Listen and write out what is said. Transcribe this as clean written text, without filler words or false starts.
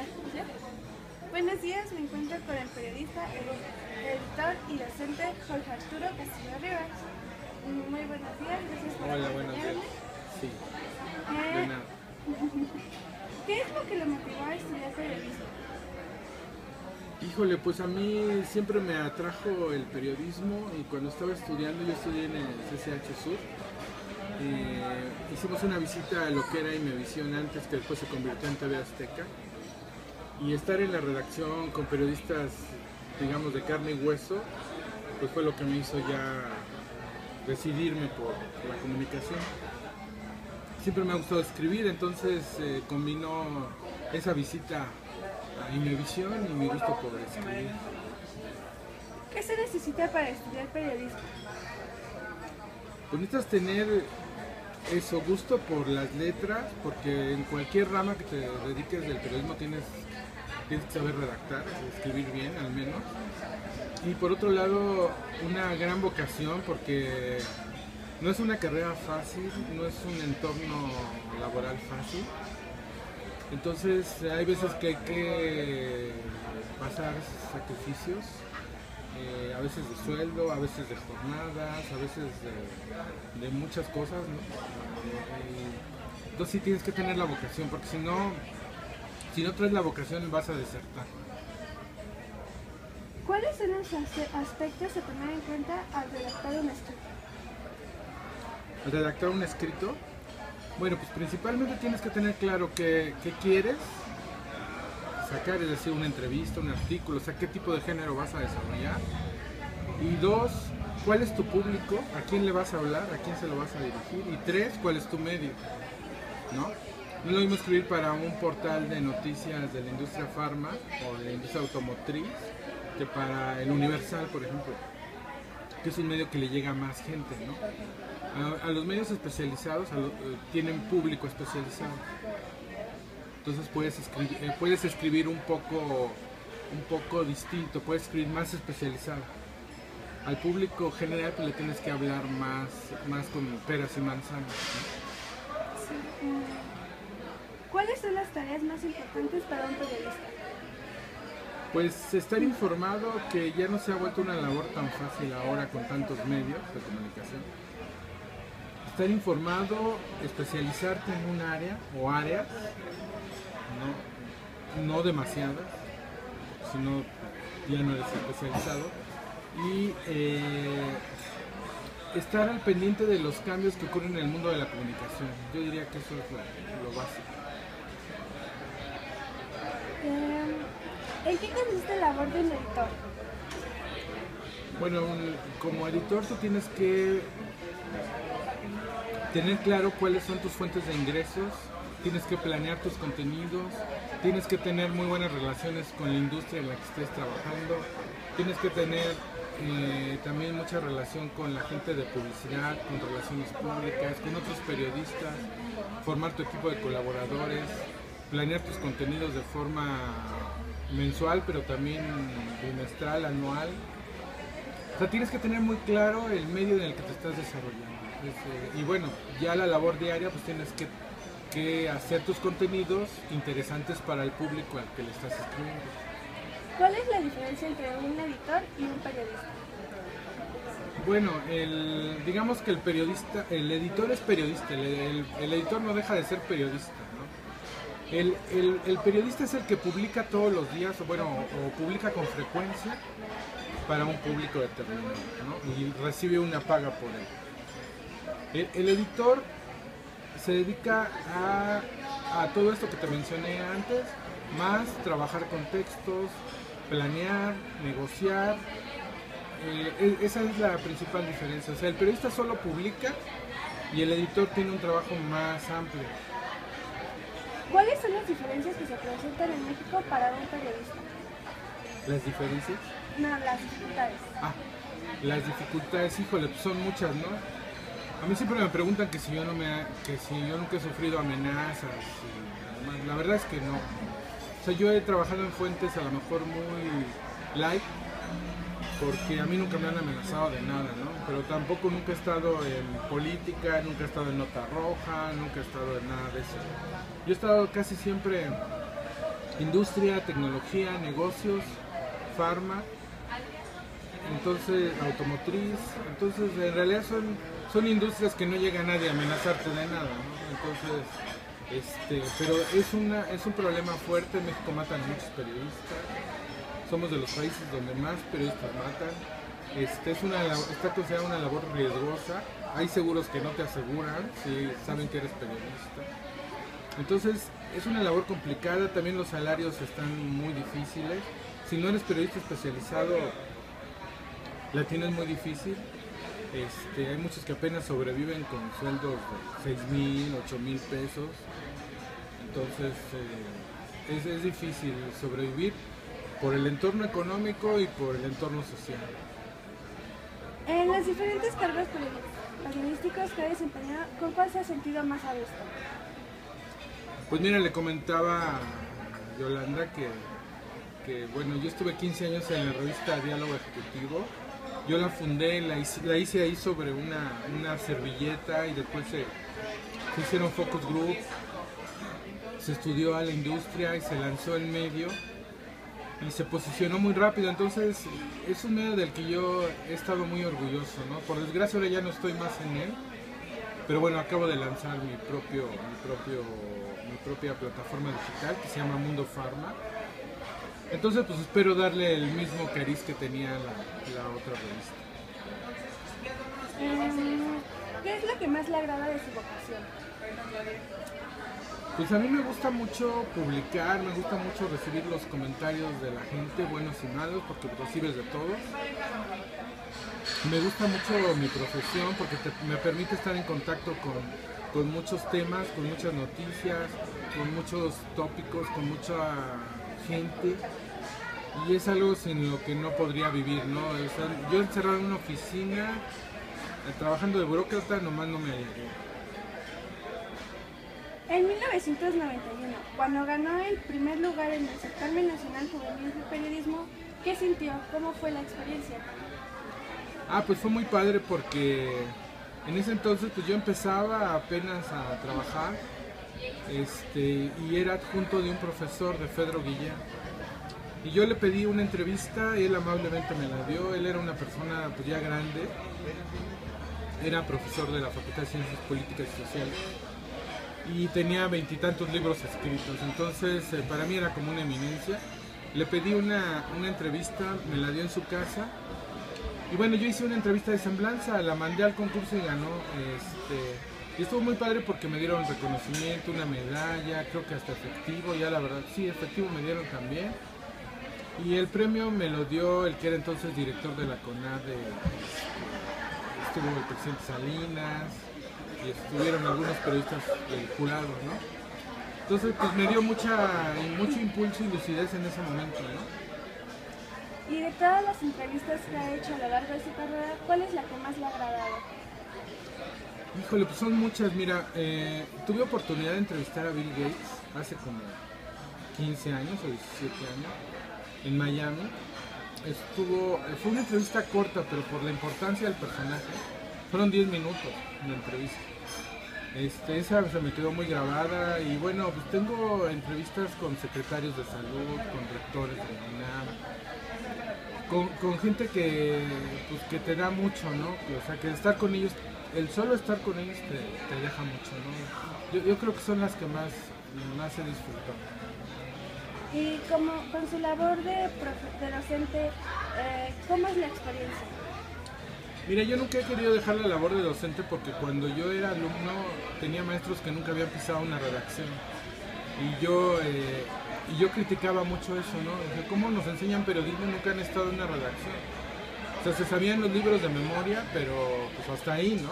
¿Ya? Buenos días, me encuentro con el periodista, editor y docente Jorge Arturo Castillo Rivas. Muy buenos días, gracias por Hola, buenos días. acompañarme. Sí, de nada. ¿Qué es lo que lo motivó a estudiar periodismo? Híjole, pues a mí siempre me atrajo el periodismo y cuando estaba estudiando, yo estudié en el CCH Sur, hicimos una visita a lo que era Imevisión antes, que después se convirtió en TV Azteca, y estar en la redacción con periodistas, digamos, de carne y hueso, pues fue lo que me hizo ya decidirme por la comunicación. Siempre me ha gustado escribir, entonces combinó esa visita a Imevisión y mi gusto por escribir. ¿Qué se necesita para estudiar periodismo? Pues necesitas tener eso, gusto por las letras, porque en cualquier rama que te dediques del periodismo tienes que saber redactar, escribir bien al menos. Y por otro lado, una gran vocación, porque no es una carrera fácil, no es un entorno laboral fácil. Entonces hay veces que hay que pasar sacrificios, a veces de sueldo, a veces de jornadas, a veces de muchas cosas, ¿no? Entonces sí tienes que tener la vocación, porque si no traes la vocación vas a desertar. ¿Cuáles son los aspectos a tener en cuenta al redactar un escrito? Al redactar un escrito, bueno, pues principalmente tienes que tener claro qué quieres sacar, es decir, una entrevista, un artículo, o sea, qué tipo de género vas a desarrollar. Y dos, cuál es tu público, a quién le vas a hablar, a quién se lo vas a dirigir. Y tres, cuál es tu medio, ¿no? No es lo mismo escribir para un portal de noticias de la industria farma o de la industria automotriz que para el Universal, por ejemplo, que es un medio que le llega a más gente, ¿no? A los medios especializados tienen público especializado. Entonces puedes escribir un poco distinto, puedes escribir más especializado. Al público general pues, le tienes que hablar más con peras y manzanas, ¿no? Sí. ¿Cuáles son las tareas más importantes para un periodista? Pues estar informado, que ya no se ha vuelto una labor tan fácil ahora con tantos medios de comunicación. Estar informado, especializarte en un área o áreas, no demasiadas, sino ya no eres especializado, y estar al pendiente de los cambios que ocurren en el mundo de la comunicación. Yo diría que eso es lo básico. ¿En qué consiste la labor de un editor? Bueno, como editor tú tienes que tener claro cuáles son tus fuentes de ingresos, tienes que planear tus contenidos, tienes que tener muy buenas relaciones con la industria en la que estés trabajando, tienes que tener también mucha relación con la gente de publicidad, con relaciones públicas, con otros periodistas, formar tu equipo de colaboradores, planear tus contenidos de forma mensual, pero también bimestral, anual. O sea, tienes que tener muy claro el medio en el que te estás desarrollando. Y bueno, ya la labor diaria, pues tienes que hacer tus contenidos interesantes para el público al que le estás escribiendo. ¿Cuál es la diferencia entre un editor y un periodista? Bueno, digamos que el editor es periodista, el editor no deja de ser periodista, ¿no? El periodista es el que publica todos los días, o publica con frecuencia para un público determinado, ¿no? Y recibe una paga por él. El editor se dedica a todo esto que te mencioné antes, más trabajar con textos, planear, negociar. Esa es la principal diferencia. O sea, el periodista solo publica y el editor tiene un trabajo más amplio. ¿Cuáles son las diferencias que se presentan en México para un periodista? ¿Las diferencias? No, las dificultades. Las dificultades, híjole, pues son muchas, ¿no? A mí siempre me preguntan que si yo nunca he sufrido amenazas. La verdad es que no. O sea, yo he trabajado en fuentes a lo mejor muy light, porque a mí nunca me han amenazado de nada, ¿no? Pero tampoco nunca he estado en política, nunca he estado en nota roja, nunca he estado en nada de eso. Yo he estado casi siempre industria, tecnología, negocios, farma, entonces automotriz, entonces en realidad son industrias que no llega nadie a amenazarte de nada, ¿no? Entonces, pero es un problema fuerte. En México matan a muchos periodistas, somos de los países donde más periodistas matan. Está considerada una labor riesgosa, hay seguros que no te aseguran si saben que eres periodista. Entonces es una labor complicada, también los salarios están muy difíciles. Si no eres periodista especializado, la tienes muy difícil. Hay muchos que apenas sobreviven con sueldos de 6,000, 8,000 pesos. Entonces es difícil sobrevivir por el entorno económico y por el entorno social. En los diferentes cargos periodísticos que ha desempeñado, ¿con cuál se ha sentido más a gusto? Pues mira, le comentaba a Yolanda que bueno, yo estuve 15 años en la revista Diálogo Ejecutivo. Yo la fundé, la hice ahí sobre una servilleta, y después se hicieron focus group, se estudió a la industria y se lanzó el medio y se posicionó muy rápido. Entonces es un medio del que yo he estado muy orgulloso, ¿no? Por desgracia ahora ya no estoy más en él, pero bueno, acabo de lanzar mi propia plataforma digital que se llama Mundo Pharma. Entonces pues espero darle el mismo cariz que tenía la otra revista. ¿Qué es lo que más le agrada de su vocación? Pues a mí me gusta mucho publicar, me gusta mucho recibir los comentarios de la gente, buenos y malos, porque recibes de todos. Me gusta mucho mi profesión porque me permite estar en contacto con muchos temas, con muchas noticias, con muchos tópicos, con mucha gente, y es algo sin lo que no podría vivir, ¿no? O sea, yo encerrado en una oficina, trabajando de burócrata, nomás no me hallaría. En 1991, cuando ganó el primer lugar en el Certamen Nacional Juvenil de Periodismo, ¿qué sintió? ¿Cómo fue la experiencia? Pues fue muy padre porque en ese entonces pues yo empezaba apenas a trabajar, y era adjunto de un profesor, de Fedro Guillén, y yo le pedí una entrevista y él amablemente me la dio. Él era una persona pues ya grande, era profesor de la Facultad de Ciencias Políticas y Sociales y tenía 20 y tantos libros escritos, entonces para mí era como una eminencia. Le pedí una entrevista, me la dio en su casa. Y bueno, yo hice una entrevista de semblanza, la mandé al concurso y ganó. Y estuvo muy padre porque me dieron reconocimiento, una medalla, creo que hasta efectivo, ya la verdad, sí, efectivo me dieron también. Y el premio me lo dio el que era entonces director de la CONADE, estuvo el presidente Salinas, y estuvieron algunos periodistas del jurado, ¿no? Entonces pues me dio mucho impulso y lucidez en ese momento, ¿no? Y de todas las entrevistas que ha hecho a lo largo de su carrera, ¿cuál es la que más le ha agradado? Híjole, pues son muchas. Mira, tuve oportunidad de entrevistar a Bill Gates hace como 15 años o 17 años en Miami. Fue una entrevista corta, pero por la importancia del personaje, fueron 10 minutos de entrevista. Esa se me quedó muy grabada. Y bueno, pues tengo entrevistas con secretarios de salud, con rectores de la UNAM, con gente que te da mucho, ¿no? O sea, que estar con ellos, el solo estar con ellos te deja mucho, ¿no? Yo creo que son las que más he disfrutado. Y como con su labor de docente, ¿cómo es la experiencia? Mira, yo nunca he querido dejar la labor de docente porque cuando yo era alumno tenía maestros que nunca habían pisado una redacción. Y yo criticaba mucho eso, ¿no? O sea, ¿cómo nos enseñan periodismo y nunca han estado en una redacción? O sea, se sabían los libros de memoria, pero pues hasta ahí, ¿no?